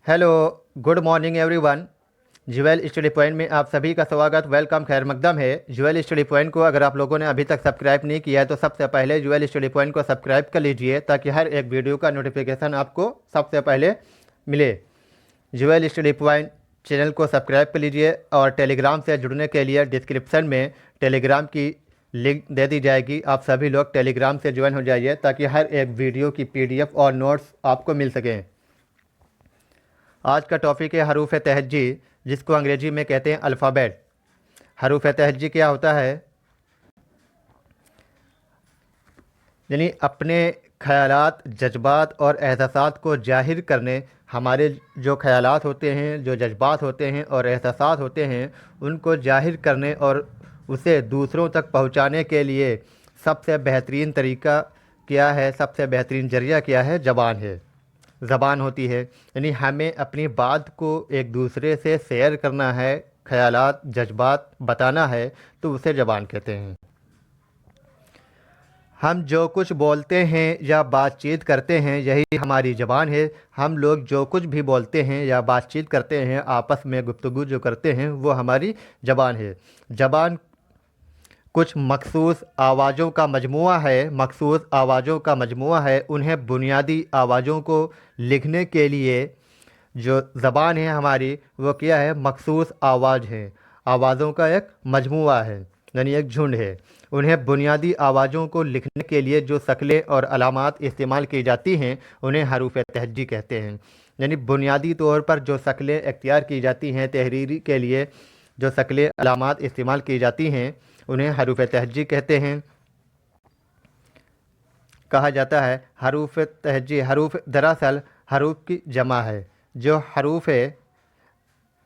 Hello, good morning everyone. Jewel study point में आप सभी का स्वागत, वेलकम, खैर मकदम है। ज्वेल स्टडी पॉइंट को अगर आप लोगों ने अभी तक सब्सक्राइब नहीं किया है तो सबसे पहले ज्वेल स्टडी पॉइंट को सब्सक्राइब कर लीजिए ताकि हर एक वीडियो का नोटिफिकेशन आपको सबसे पहले मिले। ज्वेल स्टडी पॉइंट चैनल को सब्सक्राइब कर लीजिए और टेलीग्राम से जुड़ने के लिए डिस्क्रिप्शन में टेलीग्राम की लिंक दे दी जाएगी। आप सभी लोग टेलीग्राम से ज्वाइन हो जाइए ताकि हर एक वीडियो की PDF और नोट्स आपको मिल सकें। आज का टॉपिक है हरूफ तहज्जी, जिसको अंग्रेजी में कहते हैं अल्फ़ाबेट। हरूफ तहज्जी क्या होता है? यानी अपने ख़यालात, जज्बात और एहसासात को ज़ाहिर करने, हमारे जो ख़यालात होते हैं, जो जज्बात होते हैं और एहसासात होते हैं, उनको ज़ाहिर करने और उसे दूसरों तक पहुंचाने के लिए सबसे बेहतरीन तरीका क्या है, सबसे बेहतरीन ज़रिया क्या है? ज़बान है, ज़बान होती है। यानी हमें अपनी बात को एक दूसरे से शेयर करना है, ख़यालात, जज्बात बताना है, तो उसे ज़बान कहते हैं। हम जो कुछ बोलते हैं या बातचीत करते हैं यही हमारी ज़बान है। हम लोग जो कुछ भी बोलते हैं या बातचीत करते हैं, आपस में गुफ्तगू जो करते हैं, वो हमारी ज़बान है। ज़बान कुछ मखसूस आवाज़ों का मजमूआ है, मखसूस आवाज़ों का मजमूआ है। उन्हें बुनियादी आवाज़ों को लिखने के लिए जो ज़बान है हमारी, वो क्या है? मखसूस आवाज़ है, आवाज़ों का एक मजमूआ है, यानी एक झुंड है। उन्हें बुनियादी आवाज़ों को लिखने के लिए जो शक्लें और अलामात इस्तेमाल की जाती हैं, उन्हें हरूफ तहज्जी कहते हैं। यानी बुनियादी तौर पर जो शक्लें इख्तियार की जाती हैं तहरीरी के लिए, जो शक्लें अलामात इस्तेमाल की जाती हैं, उन्हें हरूफ तहज्जी कहते हैं। कहा जाता है हरूफ तहज्जी, हरूफ दरअसल हरूफ की जमा है। जो हरूफ है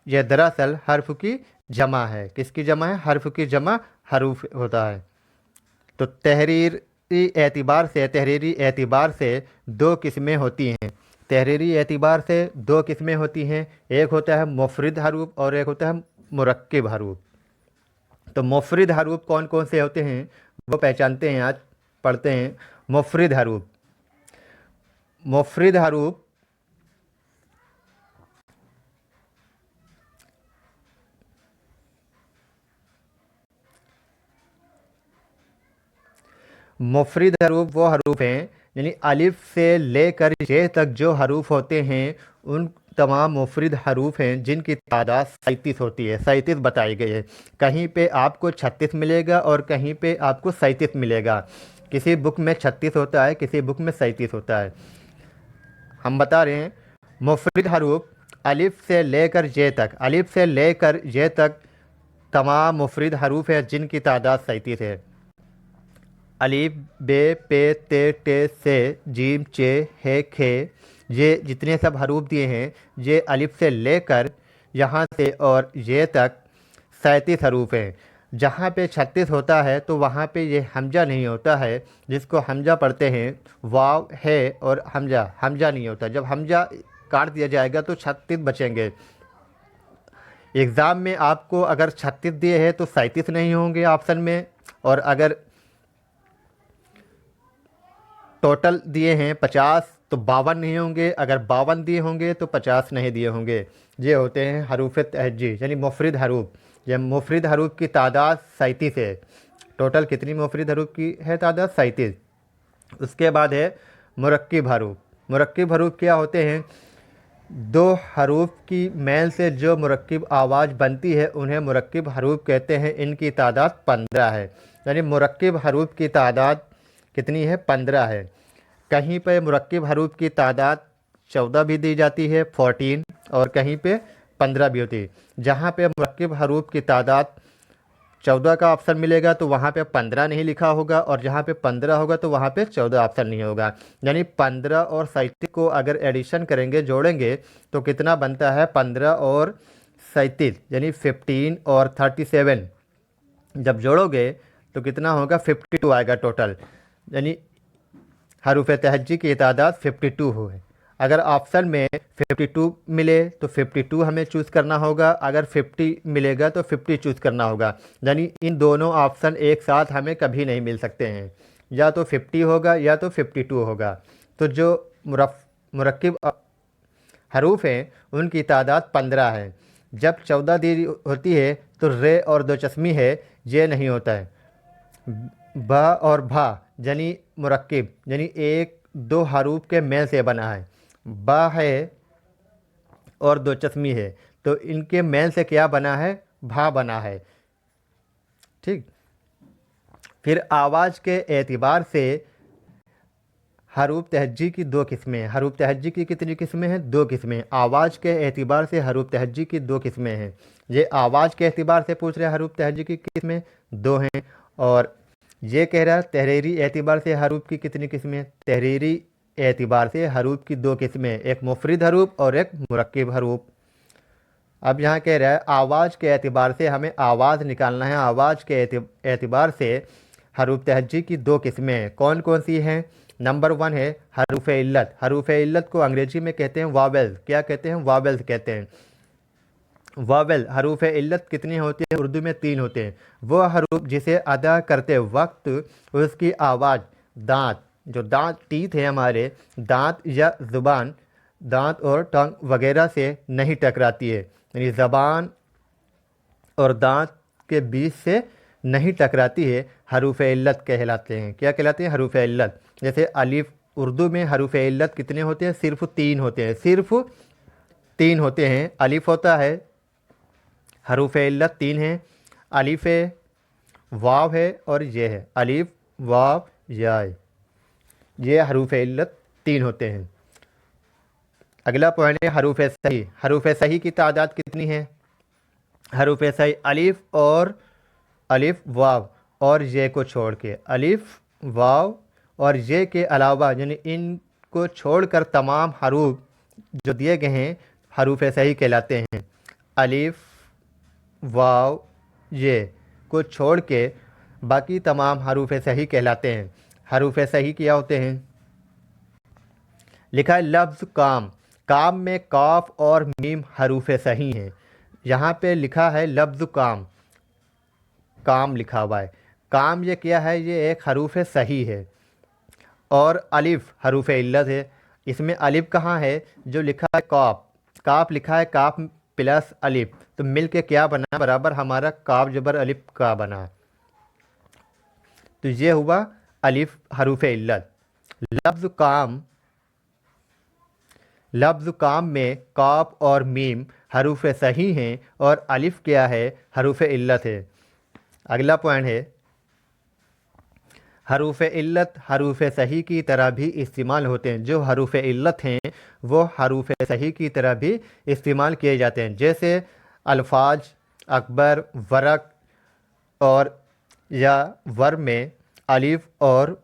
यह दरअसल हर्फ की जमा है। किसकी जमा है? हर्फ की जमा हरूफ होता है। तो तहरीरी एतबार से दो किस्में होती हैं। तहरीरी एतबार से दो किस्में होती हैं, एक होता है मुफरद हरूफ और एक होता है मुरक्किब हरूफ। तो मुफरद हरूफ कौन कौन से होते हैं वो पहचानते हैं, आज पढ़ते हैं। मुफरद हरूफ, मुफरद हरूफ मुफरद हरूफ वो हरूफ हैं, यानी अलिफ से लेकर ये तक जो हरूफ होते हैं, उन तमाम मुफरद हरूफ हैं जिनकी तादाद 37 होती है। 37 बताई गई है। कहीं पे आपको 36 मिलेगा और कहीं पे आपको 37 मिलेगा। किसी बुक में 36 होता है, किसी बुक में 37 होता है। हम बता रहे हैं मुफरद हरूफ अलिफ से लेकर ये तक, अलिफ से लेकर ये तक तमाम मुफरद हरूफ हैं जिनकी तादाद 37 है। अलिफ, बे, पे, ते, टे, से, जीम, चे, हे, खे, ये जितने सब हरूफ दिए हैं, ये अलिफ से लेकर यहाँ से और ये तक 37 हरूफ हैं। जहाँ पे 36 होता है तो वहाँ पे ये हमजा नहीं होता है, जिसको हमजा पढ़ते हैं। वाव है और हमजा, हमजा नहीं होता। जब हमजा काट दिया जाएगा तो 36 बचेंगे। एग्ज़ाम में आपको अगर 36 दिए हैं तो 37 नहीं होंगे ऑप्शन में, और अगर टोटल दिए हैं 50 तो 52 नहीं होंगे, अगर 52 दिए होंगे तो 50 नहीं दिए होंगे। ये होते हैं हरूफ तहज्जी, यानी मुफरद हरूफ। ये मुफरद हरूफ की तादाद 37 है। टोटल कितनी मुफरद हरूफ की है तादाद? 37। उसके बाद है मुरक्किब हरूफ। मुरक्किब हरूफ क्या होते हैं? दो हरूफ की मेल से जो मुरक्किब आवाज़ बनती है उन्हें मुरक्किब हरूफ कहते हैं। इनकी तादाद 15 है। यानी मुरक्किब हरूफ की तादाद कितनी है? 15 है। कहीं पे मुरक्किब हरूफ की तादाद 14 भी दी जाती है, 14, और कहीं पे 15 भी होती है। जहाँ पे मुरक्किब हरूफ की तादाद 14 का ऑप्शन मिलेगा तो वहाँ पे 15 नहीं लिखा होगा, और जहाँ पे 15 होगा तो वहाँ पे 14 ऑप्शन नहीं होगा। यानी 15 और 37 को अगर एडिशन करेंगे, जोड़ेंगे, तो कितना बनता है? 15 और 37 यानी 15 और 37 जब जोड़ोगे तो कितना होगा? 52 आएगा टोटल। यानी हरूफ तहज्जी की तादाद 52 है। अगर ऑप्शन में 52 मिले तो 52 हमें चूज़ करना होगा, अगर 50 मिलेगा तो 50 चूज़ करना होगा। यानी इन दोनों ऑप्शन एक साथ हमें कभी नहीं मिल सकते हैं, या तो 50 होगा या तो 52 होगा। तो जो मुरक्किब हरूफ हैं उनकी तादाद 15 है। जब 14 दी होती है तो रे और दो चश्मी है, ये नहीं होता है। बा और भा यानी मुरक्किब यानी एक दो हरूफ के मेल से बना है। बा है और दो चश्मी है, तो इनके मेल से क्या बना है? भा बना है। ठीक। फिर आवाज़ के एतबार से हरूफ तहज्जी की दो किस्में हैं। हरूफ तहज्जी की कितनी किस्में हैं? दो किस्में। आवाज़ के एतबार से हरूफ तहज्जी की दो किस्में हैं। ये आवाज़ के एतबार से पूछ रहे हैं हरूफ तहज्जी की किस्में दो हैं, और ये कह रहा है तहरीरी एतबार से हरूफ की कितनी किस्में? तहरीरी एतबार से हरूफ की दो किस्में, एक मुफरिद हरूफ और एक मुरक्किब हरूफ। अब यहाँ कह रहा है आवाज़ के एतबार से हमें आवाज़ निकालना है। आवाज़ के एतबार से हरूफ तहज्जी की दो किस्में हैं। कौन कौन सी हैं? नंबर 1 है हरूफ इल्लत। हरूफ इल्लत को अंग्रेजी में कहते हैं वावेल्स। क्या कहते हैं? वावेल्स कहते हैं। वावेल हरूफ इल्लत कितनी होती है? उर्दू में 3 होते हैं। वो हरूफ जिसे अदा करते वक्त उसकी आवाज़ दांत, जो दांत टीथ है हमारे, दांत या ज़ुबान, दांत और टंग वगैरह से नहीं टकराती है, यानी ज़बान और दांत के बीच से नहीं टकराती है, हरूफ इल्लत कहलाते हैं। क्या कहलाते हैं? हरूफ इल्लत। जैसे अलिफ, उर्दू में हरूफ इल्लत कितने होते हैं? सिर्फ 3 होते हैं। सिर्फ 3 होते हैं। अलिफ होता है, हरूफ इल्लत 3 हैं। अलिफ है, वाव है और ये है। अलिफ वाव या, ये हरूफ इल्लत 3 होते हैं। अगला पॉइंट है हरूफ सही। हरूफ सही की तादाद कितनी है? हरूफ सही अलिफ वाव और ये को छोड़ के, अलिफ वाव और ये के अलावा यानी इनको छोड़कर तमाम हरूफ जो दिए गए हैं हरूफ सही कहलाते हैं। अलिफ वाव ये को छोड़ के बाकी तमाम हरूफ सही कहलाते हैं। हरूफ सही क्या होते हैं? लिखा है लफ्ज़ काम। काम में काफ और मीम हरूफ सही हैं। यहाँ पे लिखा है लफ्ज़ काम, काम लिखा हुआ है। काम ये क्या है? ये एक हरूफ सही है। और अलिफ हरूफ इल्लत है। इसमें अलिफ कहाँ है? जो लिखा है काफ, काफ लिखा है, काफ प्लस अलिफ, तो मिल के क्या बना? बराबर हमारा काफ जबर अलिफ का बना। तो ये हुआ अलिफ हरूफ इल्लत। लफ्ज़ काम में काफ और मीम हरूफ सही हैं और अलिफ क्या है? हरूफ इल्लत है। अगला पॉइंट है हरूफ इल्लत हरूफ सही की तरह भी इस्तेमाल होते हैं। जो हरूफ इल्लत हैं वो हरूफ सही की तरह भी इस्तेमाल किए जाते हैं। जैसे अल्फाज अकबर, वरक और या वर में अलिफ और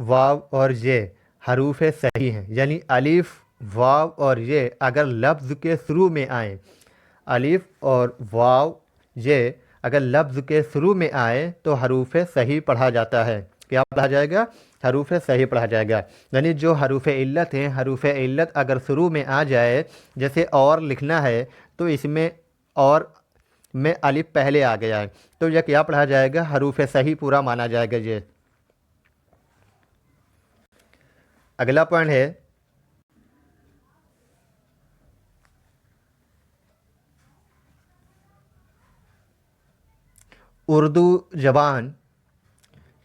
वाव और ये हरूफ सही हैं। यानी अलिफ वाव और ये अगर लफ्ज़ के शुरू में आए, अलिफ और वाव ये अगर लफ्ज़ के शुरू में आए तो हरूफ सही पढ़ा जाता है। क्या पढ़ा जाएगा? हरूफ सही पढ़ा जाएगा। यानी जो हरूफ इल्लत हैं, हरूफ इल्लत अगर शुरू में आ जाए, जैसे और लिखना है तो इसमें और में अलिफ पहले आ गया है, तो यह क्या पढ़ा जाएगा? हरूफ सही पूरा माना जाएगा ये। अगला पॉइंट है उर्दू ज़बान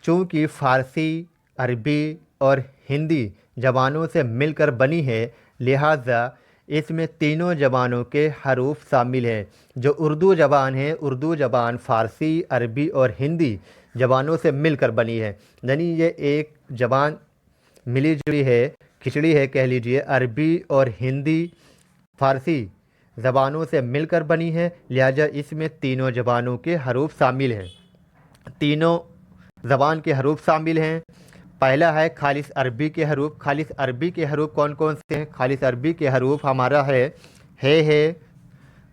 चूँकि फ़ारसी, अरबी और हिंदी ज़बानों से मिलकर बनी है, लिहाजा इसमें तीनों ज़बानों के हरूफ शामिल हैं। जो उर्दू ज़बान है, उर्दू ज़बान फ़ारसी, अरबी और हिंदी ज़बानों से मिलकर बनी है। यानी ये एक ज़बान मिली जुली है, खिचड़ी है कह लीजिए। अरबी और हिंदी फ़ारसी ज़बानों से मिलकर बनी है, लिहाजा इसमें तीनों ज़बानों के हरूफ शामिल हैं। तीनों ज़बान के हरूफ शामिल हैं। पहला है खालिस अरबी के हरूफ। खालिस अरबी के हरूफ कौन कौन से हैं? खालिस अरबी के हरूफ हमारा है,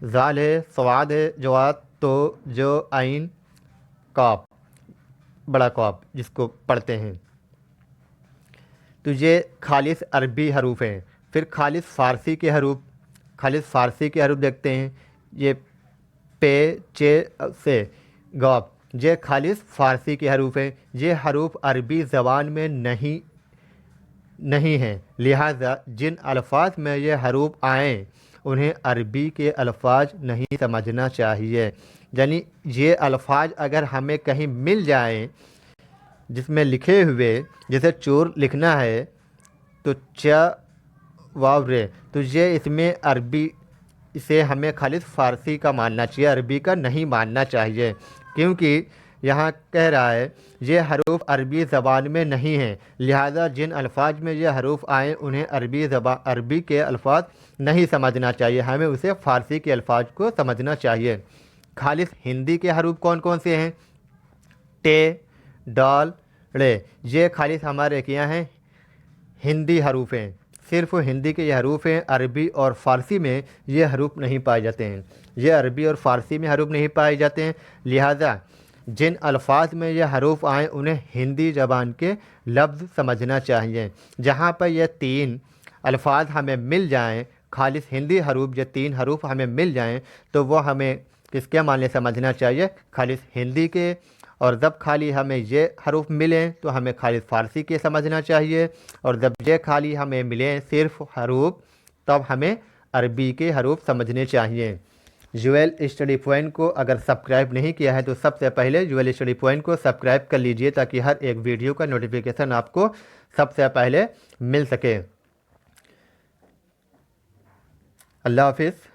ज़ाल है, सवाद है, जवाद, तो, जो, आइन, काफ, बड़ा काफ जिसको पढ़ते हैं। तो ये खालिस अरबी हरूफ हैं। फिर खालिस फ़ारसी के हरूफ, खालिस फ़ारसी के हरूफ देखते हैं। ये पे, चे से गौफ, ये खालिस फ़ारसी के हरूफ हैं। ये हरूफ अरबी ज़बान में नहीं نہیں ہیں، لہٰذا جن الفاظ میں یہ حروف آئیں انہیں عربی کے الفاظ نہیں سمجھنا چاہیے۔ یعنی یہ الفاظ اگر ہمیں کہیں مل جائیں جس میں لکھے ہوئے، جیسے چور لکھنا ہے تو چ واو رے، تو یہ اس میں عربی اسے ہمیں خالص فارسی کا ماننا چاہیے، عربی کا نہیں ماننا چاہیے، کیونکہ یہاں کہہ رہا ہے یہ حروف عربی زبان میں نہیں ہیں، لہٰذا جن الفاظ میں یہ حروف آئیں انہیں عربی کے الفاظ نہیں سمجھنا چاہیے، ہمیں اسے فارسی کے الفاظ کو سمجھنا چاہیے۔ خالص ہندی کے حروف کون کون سے ہیں؟ ٹے، ڈال، ڑے، یہ خالص ہمارے کیا ہیں؟ ہندی حروف ہیں، صرف ہندی کے یہ حروف ہیں، عربی اور فارسی میں یہ حروف نہیں پائے جاتے ہیں، یہ عربی اور فارسی میں حروف نہیں پائے جاتے ہیں، لہٰذا جن الفاظ میں یہ حروف آئیں انہیں ہندی زبان کے لفظ سمجھنا چاہیے۔ جہاں پر یہ 3 الفاظ ہمیں مل جائیں، خالص ہندی حروف، یہ 3 حروف ہمیں مل جائیں تو وہ ہمیں کس کے معنی سمجھنا چاہیے؟ خالص ہندی کے، اور جب خالی ہمیں یہ حروف ملیں تو ہمیں خالص فارسی کے سمجھنا چاہیے، اور جب یہ خالی ہمیں ملیں صرف حروف تب ہمیں عربی کے حروف سمجھنے چاہیے۔ جویل اسٹڈی پوائنٹ کو اگر سبسکرائب نہیں کیا ہے تو سب سے پہلے جویل اسٹڈی پوائنٹ کو سبسکرائب کر لیجئے تاکہ ہر ایک ویڈیو کا نوٹیفیکیشن آپ کو سب سے پہلے مل سکے۔ اللہ حافظ۔